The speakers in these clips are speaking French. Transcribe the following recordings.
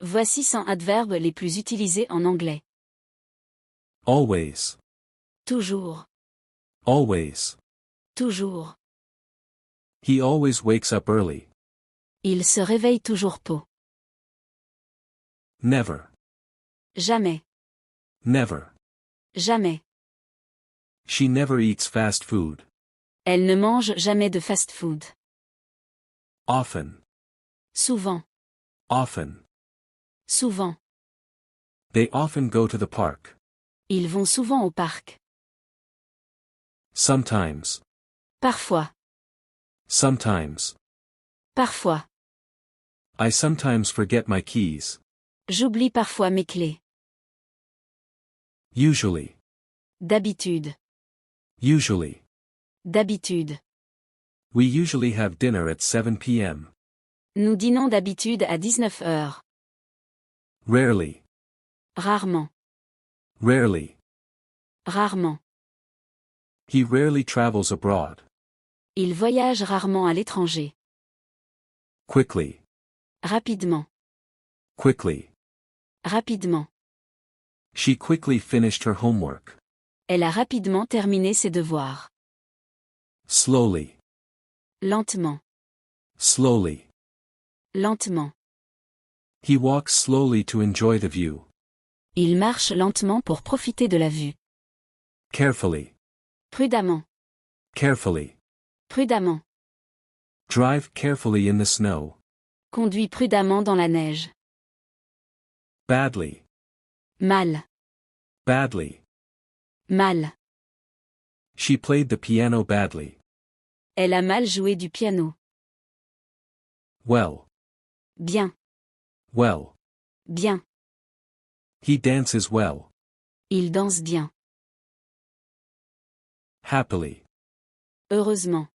Voici 100 adverbes les plus utilisés en anglais. Always. Toujours. Always. Toujours. He always wakes up early. Il se réveille toujours tôt. Never. Jamais. Never. Jamais. She never eats fast food. Elle ne mange jamais de fast-food. Often. Souvent. Often. Souvent. They often go to the park. Ils vont souvent au parc. Sometimes. Parfois. Sometimes. Parfois. I sometimes forget my keys. J'oublie parfois mes clés. Usually. D'habitude. Usually. D'habitude. We usually have dinner at 7 p.m. Nous dînons d'habitude à 19 heures. Rarely. Rarement. Rarely. Rarement. He rarely travels abroad. Il voyage rarement à l'étranger. Quickly. Rapidement. Quickly. Rapidement. She quickly finished her homework. Elle a rapidement terminé ses devoirs. Slowly. Lentement. Slowly. Lentement. He walks slowly to enjoy the view. Il marche lentement pour profiter de la vue. Carefully. Prudemment. Carefully. Prudemment. Drive carefully in the snow. Conduit prudemment dans la neige. Badly. Mal. Badly. Mal. She played the piano badly. Elle a mal joué du piano. Well. Bien. Well. Bien. He dances well. Il danse bien. Happily. Heureusement.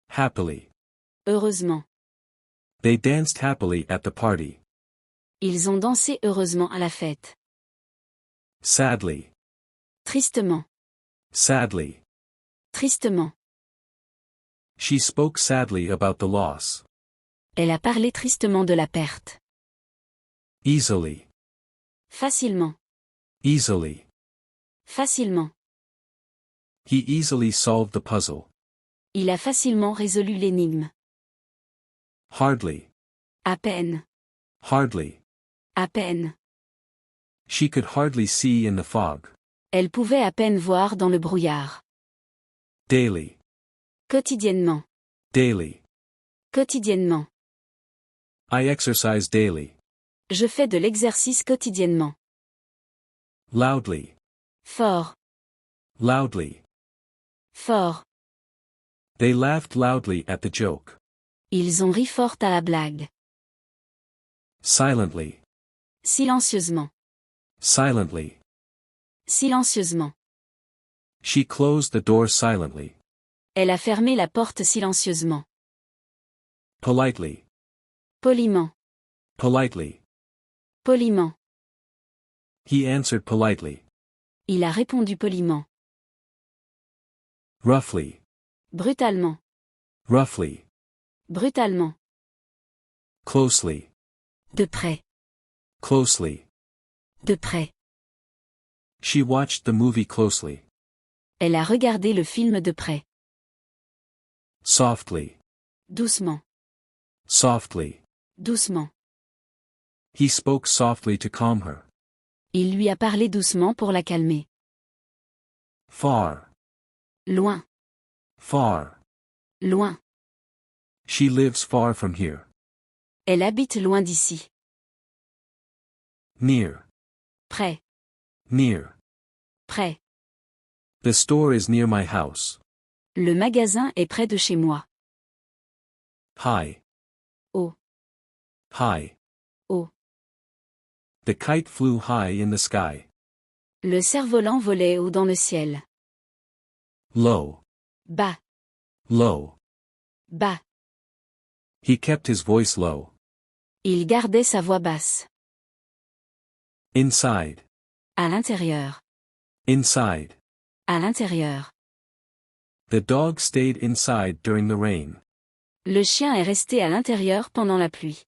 Happily. Heureusement. They danced happily at the party. Ils ont dansé heureusement à la fête. Sadly. Tristement. Sadly. Tristement. She spoke sadly about the loss. Elle a parlé tristement de la perte. Easily. Facilement. Easily. Facilement. He easily solved the puzzle. Il a facilement résolu l'énigme. Hardly. À peine. Hardly. À peine. She could hardly see in the fog. Elle pouvait à peine voir dans le brouillard. Daily. Quotidiennement. Daily. Quotidiennement. I exercise daily. Je fais de l'exercice quotidiennement. Loudly. Fort. Loudly. Fort. They laughed loudly at the joke. Ils ont ri fort à la blague. Silently. Silencieusement. Silently. Silencieusement. She closed the door silently. Elle a fermé la porte silencieusement. Politely. Poliment. Politely. Poliment. He answered politely. Il a répondu poliment. Roughly. Brutalement. Roughly. Brutalement. Closely. De près. Closely. De près. She watched the movie closely. Elle a regardé le film de près. Softly. Doucement. Softly. Doucement. He spoke softly to calm her. Il lui a parlé doucement pour la calmer. Far. Loin. Far. Loin. She lives far from here. Elle habite loin d'ici. Near. Près. Near. Près. The store is near my house. Le magasin est près de chez moi. High. Haut. High. Haut. The kite flew high in the sky. Le cerf-volant volait haut dans le ciel. Low. Bas. Low. Bas. He kept his voice low. Il gardait sa voix basse. Inside. À l'intérieur. Inside. À l'intérieur. The dog stayed inside during the rain. Le chien est resté à l'intérieur pendant la pluie.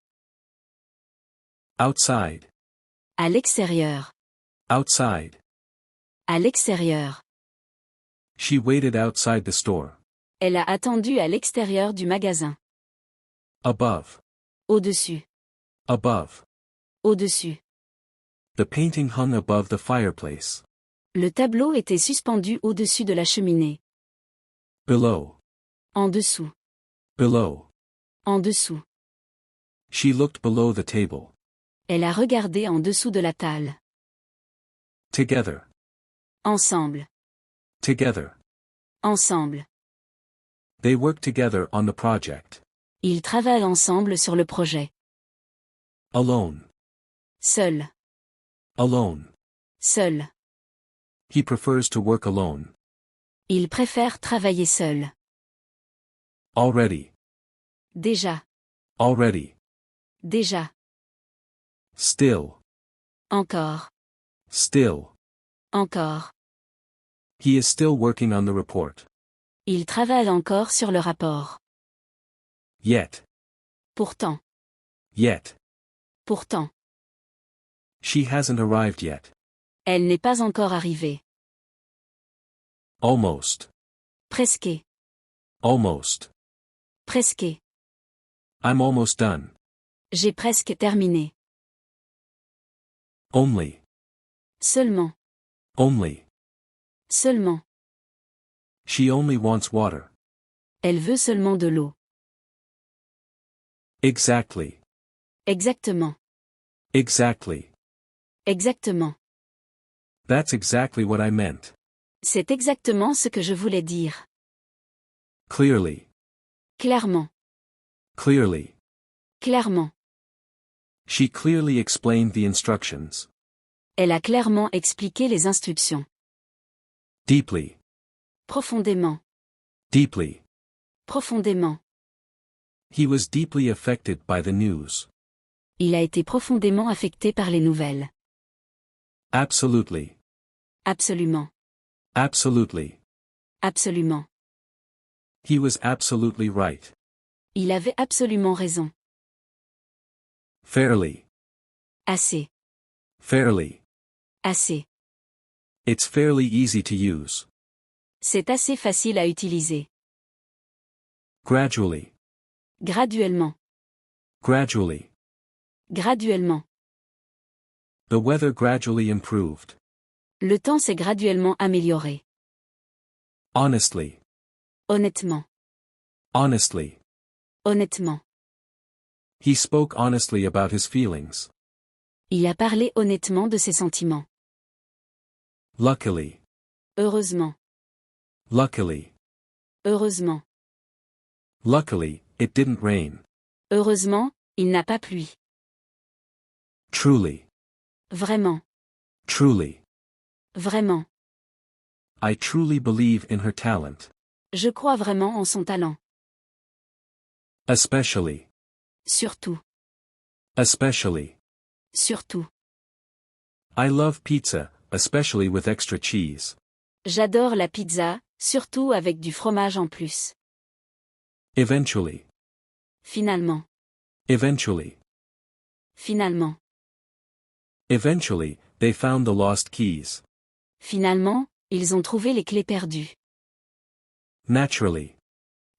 Outside. À l'extérieur. Outside. À l'extérieur. She waited outside the store. Elle a attendu à l'extérieur du magasin. Above. Au-dessus. Above. Au-dessus. The painting hung above the fireplace. Le tableau était suspendu au-dessus de la cheminée. Below. En dessous. Below. En dessous. She looked below the table. Elle a regardé en dessous de la table. Together. Ensemble. Together. Ensemble. They worked together on the project. Ils travaillent ensemble sur le projet. Alone. Seul. Alone. Seul. He prefers to work alone. Il préfère travailler seul. Already. Déjà. Already. Déjà. Still. Encore. Still. Encore. He is still working on the report. Il travaille encore sur le rapport. Yet. Pourtant. Yet. Pourtant. She hasn't arrived yet. Elle n'est pas encore arrivée. Almost. Presque. Almost. Presque. I'm almost done. J'ai presque terminé. Only. Seulement. Only. Seulement. She only wants water. Elle veut seulement de l'eau. Exactly. Exactement. Exactly. Exactement. That's exactly what I meant. C'est exactement ce que je voulais dire. Clearly. Clairement. Clearly. Clairement. She clearly explained the instructions. Elle a clairement expliqué les instructions. Deeply. Profondément. Deeply. Profondément. He was deeply affected by the news. Il a été profondément affecté par les nouvelles. Absolutely. Absolument. Absolutely. Absolument. He was absolutely right. Il avait absolument raison. Fairly. Assez. Fairly. Assez. It's fairly easy to use. C'est assez facile à utiliser. Gradually. Graduellement. Gradually. Graduellement. The weather gradually improved. Le temps s'est graduellement amélioré. Honestly. Honnêtement. Honestly. Honnêtement. He spoke honestly about his feelings. Il a parlé honnêtement de ses sentiments. Luckily. Heureusement. Luckily. Heureusement. Luckily, it didn't rain. Heureusement, il n'a pas plu. Truly. Vraiment. Truly. Vraiment. I truly believe in her talent. Je crois vraiment en son talent. Especially. Surtout. Especially. Surtout. I love pizza, especially with extra cheese. J'adore la pizza, surtout avec du fromage en plus. Eventually. Finalement. Eventually. Finalement. Eventually, they found the lost keys. Finalement, ils ont trouvé les clés perdues. Naturally.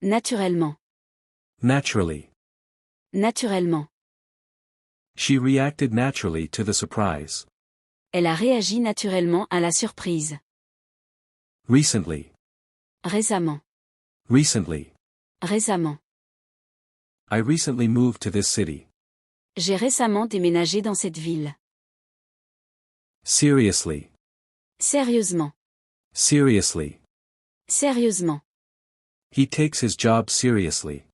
Naturellement. Naturally. Naturellement. She reacted naturally to the surprise. Elle a réagi naturellement à la surprise. Recently. Récemment. Recently. Récemment. I recently moved to this city. J'ai récemment déménagé dans cette ville. Seriously. Sérieusement. Seriously. Sérieusement. He takes his job seriously.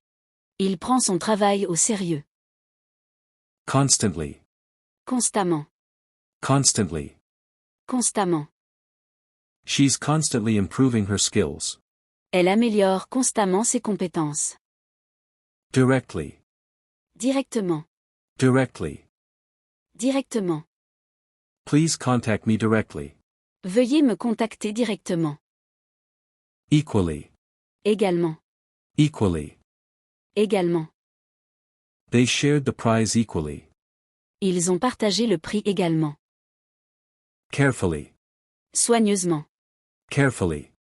Il prend son travail au sérieux. Constantly. Constamment. Constantly. Constamment. She's constantly improving her skills. Elle améliore constamment ses compétences. Directly. Directement. Directly. Directement. Please contact me directly. Veuillez me contacter directement. Equally. Également. Equally. Également. They shared the prize equally. Ils ont partagé le prix également. Carefully. Soigneusement. Carefully.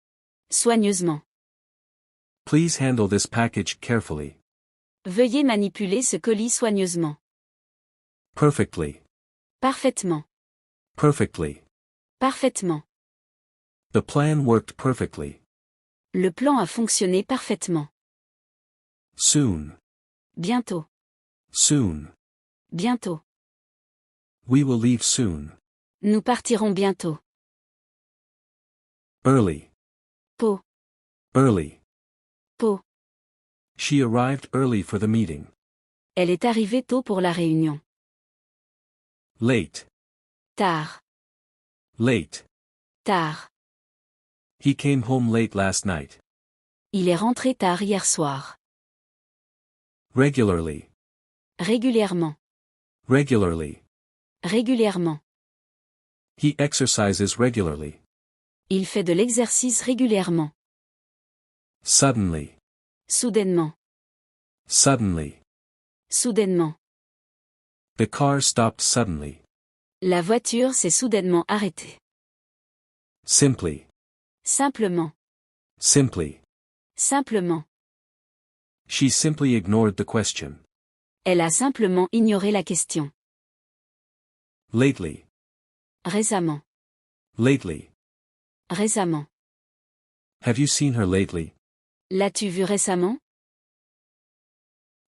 Soigneusement. Please handle this package carefully. Veuillez manipuler ce colis soigneusement. Perfectly. Parfaitement. Perfectly. Parfaitement. The plan worked perfectly. Le plan a fonctionné parfaitement. Soon. Bientôt. Soon. Bientôt. We will leave soon. Nous partirons bientôt. Early. Pot. Early. Pot. She arrived early for the meeting. Elle est arrivée tôt pour la réunion. Late. Tard. Late. Tard. He came home late last night. Il est rentré tard hier soir. Regularly. Régulièrement. Regularly. Régulièrement. He exercises regularly. Il fait de l'exercice régulièrement. Suddenly. Soudainement. Suddenly. Soudainement. The car stopped suddenly. La voiture s'est soudainement arrêtée. Simply. Simplement. Simply. Simplement. She simply ignored the question. Elle a simplement ignoré la question. Lately. Récemment. Lately. Récemment. Have you seen her lately? L'as-tu vu récemment?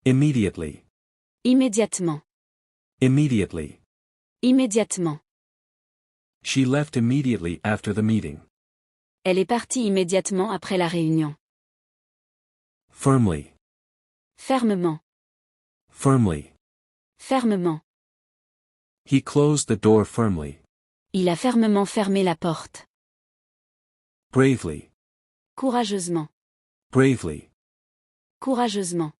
Immediately. Immédiatement. Immediately. Immédiatement. She left immediately after the meeting. Elle est partie immédiatement après la réunion. Firmly. Fermement. Firmly. Fermement. He closed the door firmly. Il a fermement fermé la porte. Bravely. Courageusement. Bravely. Courageusement.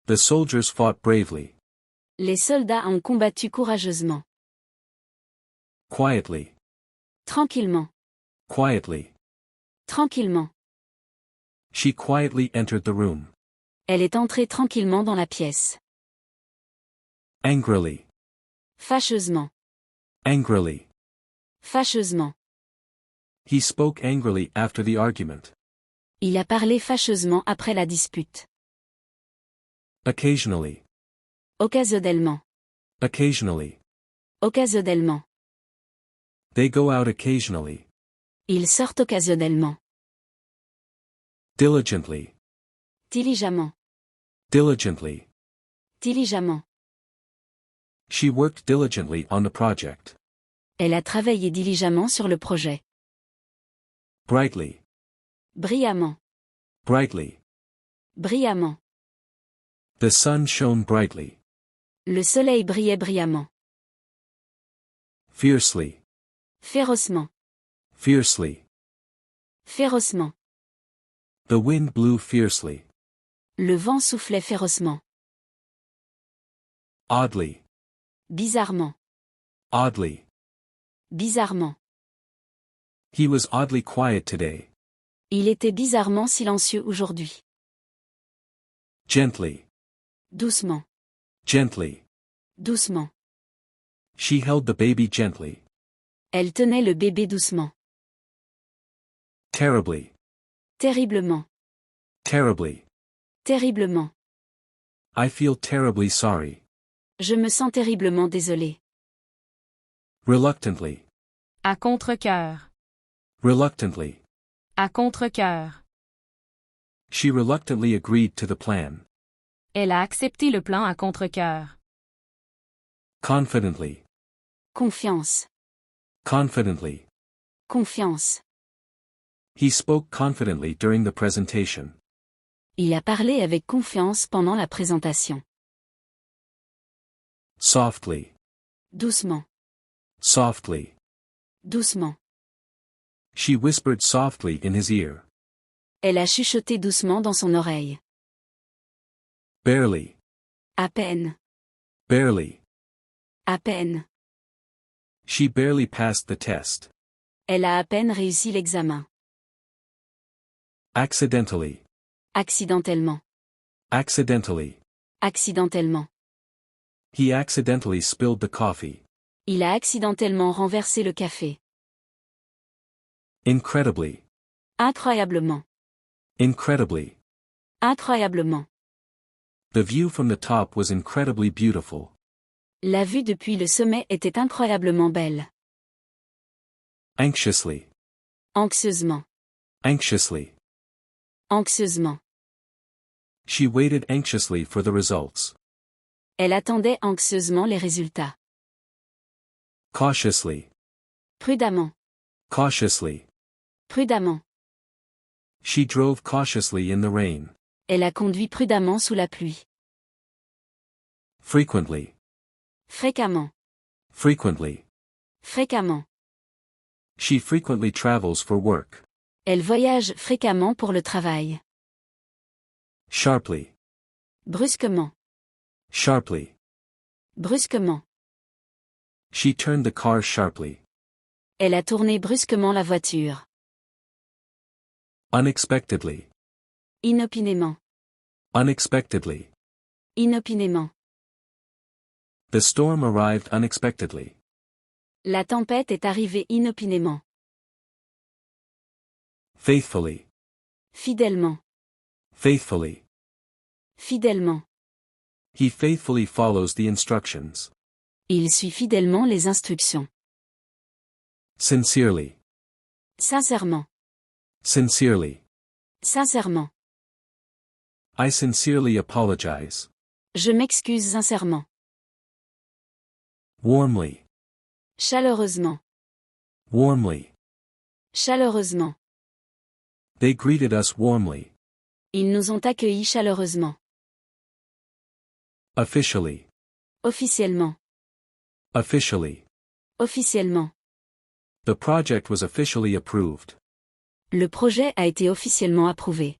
The soldiers fought bravely. Les soldats ont combattu courageusement. Quietly. Tranquillement. Quietly. Tranquillement. She quietly entered the room. Elle est entrée tranquillement dans la pièce. Angrily. Fâcheusement. Angrily. Fâcheusement. He spoke angrily after the argument. Il a parlé fâcheusement après la dispute. Occasionally. Occasionnellement. Occasionally. Occasionnellement. They go out occasionally. Ils sortent occasionnellement. Diligently. Diligemment. Diligently. Diligemment. She worked diligently on the project. Elle a travaillé diligemment sur le projet. Brightly. Brillamment. Brightly. Brillamment. The sun shone brightly. Le soleil brillait brillamment. Fiercely. Férocement. Fiercely. Férocement. The wind blew fiercely. Le vent soufflait férocement. Oddly. Bizarrement. Oddly. Bizarrement. He was oddly quiet today. Il était bizarrement silencieux aujourd'hui. Gently. Doucement. Gently. Doucement. She held the baby gently. Elle tenait le bébé doucement. Terribly. Terriblement. Terribly. Terriblement. I feel terribly sorry. Je me sens terriblement désolé. Reluctantly. À contre-cœur. Reluctantly. À contre-cœur. She reluctantly agreed to the plan. Elle a accepté le plan à contre-cœur. Confidently. Confiance. Confidently. Confiance. He spoke confidently during the presentation. Il a parlé avec confiance pendant la présentation. Softly. Doucement. Softly. Doucement. She whispered softly in his ear. Elle a chuchoté doucement dans son oreille. Barely. À peine. Barely. À peine. She barely passed the test. Elle a à peine réussi l'examen. Accidentally. Accidentellement. Accidentally. Accidentellement. He accidentally spilled the coffee. Il a accidentellement renversé le café. Incredibly. Incroyablement. Incredibly. Incroyablement. The view from the top was incredibly beautiful. La vue depuis le sommet était incroyablement belle. Anxiously. Anxieusement. Anxiously. Anxieusement. She waited anxiously for the results. Elle attendait anxieusement les résultats. Cautiously. Prudemment. Cautiously. Prudemment. She drove cautiously in the rain. Elle a conduit prudemment sous la pluie. Frequently. Fréquemment. Frequently. Fréquemment. She frequently travels for work. Elle voyage fréquemment pour le travail. Sharply. Brusquement. Sharply. Brusquement. She turned the car sharply. Elle a tourné brusquement la voiture. Unexpectedly. Inopinément. Unexpectedly. Inopinément. The storm arrived unexpectedly. La tempête est arrivée inopinément. Faithfully. Fidèlement. Faithfully. Fidèlement. He faithfully follows the instructions. Il suit fidèlement les instructions. Sincerely. Sincèrement. Sincerely. Sincèrement. I sincerely apologize. Je m'excuse sincèrement. Warmly. Chaleureusement. Warmly. Chaleureusement. They greeted us warmly. Ils nous ont accueillis chaleureusement. Officially. Officiellement. Officially. Officiellement. The project was officially approved. Le projet a été officiellement approuvé.